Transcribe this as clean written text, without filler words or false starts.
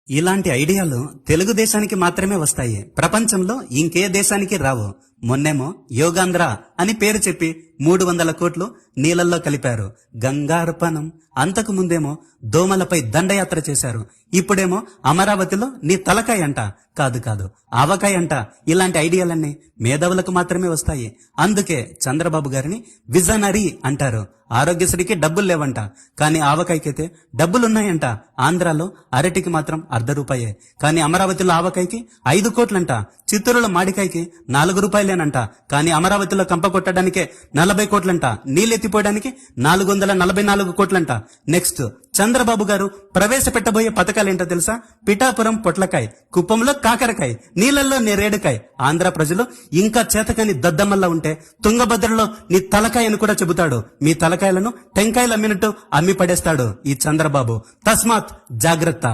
ఇలాంటి ఐడియాలు తెలుగుదేశానికి మాత్రమే వస్తాయి. ప్రపంచంలో ఇంకే దేశానికి రావు. మొన్నేమో యోగాంధ్ర అని పేరు చెప్పి 300 కోట్లు నీళ్ళల్లో కలిపారు. గంగార్పణం. అంతకు ముందేమో దోమలపై దండయాత్ర చేశారు. ఇప్పుడేమో అమరావతిలో నీ తలకాయ అంట. కాదు కాదు, ఆవకాయ అంట. ఇలాంటి ఐడియాలన్నీ మేధావులకు మాత్రమే వస్తాయి. అందుకే చంద్రబాబు గారిని విజనరీ అంటారు. ఆరోగ్యశ్రీకి డబ్బులు లేవంట, కానీ ఆవకాయకైతే డబ్బులున్నాయంట. ఆంధ్రాలో అరటికి మాత్రం ₹1 కానీ అమరావతిలో ఆవకాయకి 5 కోట్లంట. చిత్తూరులో మాడికాయకి ₹4 కానీ అమరావతిలో కంప కొట్టడానికే 40 కోట్లంట. నీళ్ళెత్తిపోయడానికి 444 కోట్లంట. నెక్స్ట్ చంద్రబాబు గారు ప్రవేశపెట్టబోయే పథకాలేంటో తెలుసా? పిఠాపురం పొట్లకాయ, కుప్పంలో కాకరకాయ, నీళ్లలో నేరేడుకాయ. ఆంధ్ర ప్రజలు ఇంకా చేతకాని దద్దమ్మల్లా ఉంటే తుంగభద్రలో నీ తలకాయ అని కూడా చెబుతాడు. మీ తలకాయలను టెంకాయలు అమ్మినట్టు అమ్మి పడేస్తాడు ఈ చంద్రబాబు. తస్మాత్ జాగ్రత్త.